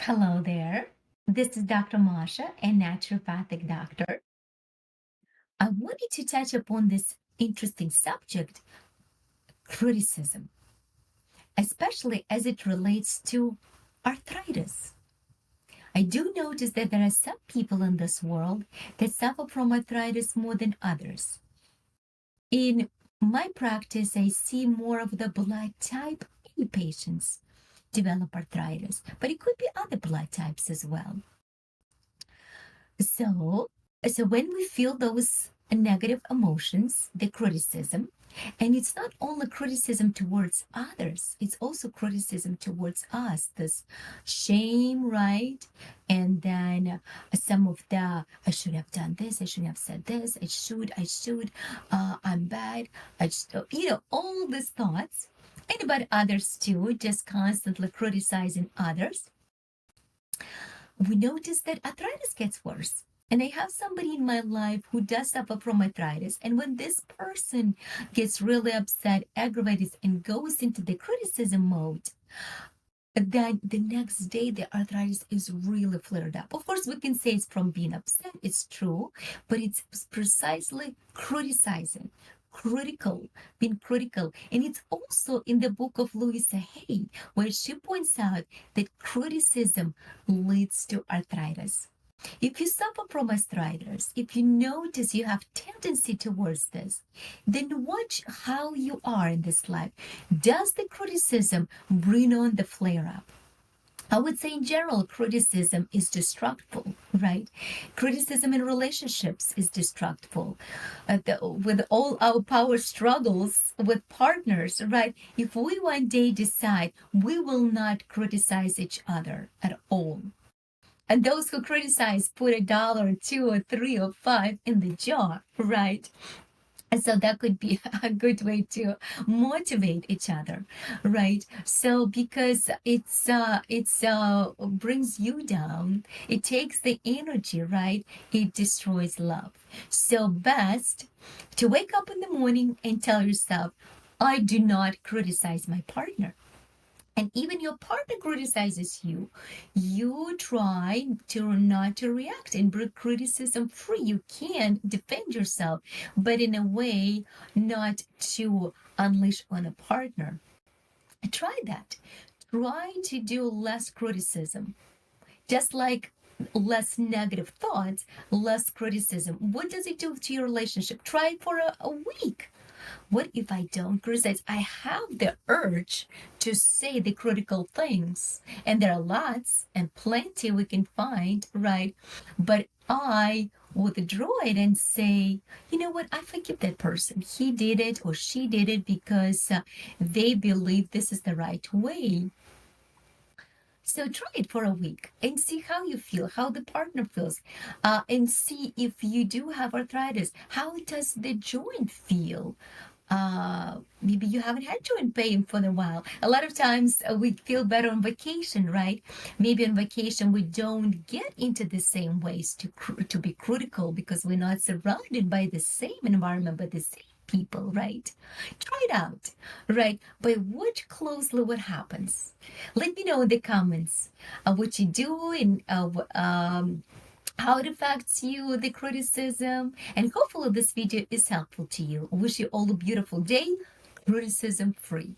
Hello there. This is Dr. Masha, a naturopathic doctor. I wanted to touch upon this interesting subject, criticism, especially as it relates to arthritis. I do notice that there are some people in this world that suffer from arthritis more than others. In my practice, I see more of the blood type A patients develop arthritis, but it could be other blood types as well. So, so when we feel those negative emotions, the criticism, and it's not only criticism towards others, it's also criticism towards us, this shame, right? And then some of the, I should have done this, I should have said this, I'm bad, all these thoughts. And about others too, just constantly criticizing others. We notice that arthritis gets worse. And I have somebody in my life who does suffer from arthritis. And when this person gets really upset, aggravated, and goes into the criticism mode, then the next day the arthritis is really flared up. Of course, we can say it's from being upset, it's true, but it's precisely criticizing, being critical. And it's also in the book of Louisa Hay, where she points out that criticism leads to arthritis. If you suffer from arthritis, if you notice you have tendency towards this, then watch how you are in this life. Does the criticism bring on the flare up? I would say in general, criticism is destructive, right? Criticism in relationships is destructive. With all our power struggles with partners, right? If we one day decide we will not criticize each other at all, and those who criticize put a dollar or two or three or five in the jar, right? And so that could be a good way to motivate each other, right? So because it's brings you down, it takes the energy, right? It destroys love. So best to wake up in the morning and tell yourself, I do not criticize my partner. And even your partner criticizes you, you try to not to react and be criticism free. You can defend yourself, but in a way not to unleash on a partner. Try that. Try to do less criticism, just like less negative thoughts, less criticism. What does it do to your relationship? Try it for a week. What if I don't criticize? I have the urge to say the critical things, and there are lots and plenty we can find, right? But I withdraw it and say, you know what, I forgive that person. He did it or she did it because they believe this is the right way. So try it for a week and see how you feel, how the partner feels, and see if you do have arthritis. How does the joint feel? Maybe you haven't had joint pain for a while. A lot of times we feel better on vacation, right? Maybe on vacation we don't get into the same ways to be critical because we're not surrounded by the same environment, by the same people, right? Try it out, right? But watch closely what happens. Let me know in the comments what you do and how it affects you, the criticism, and hopefully this video is helpful to you. I wish you all a beautiful day, criticism free.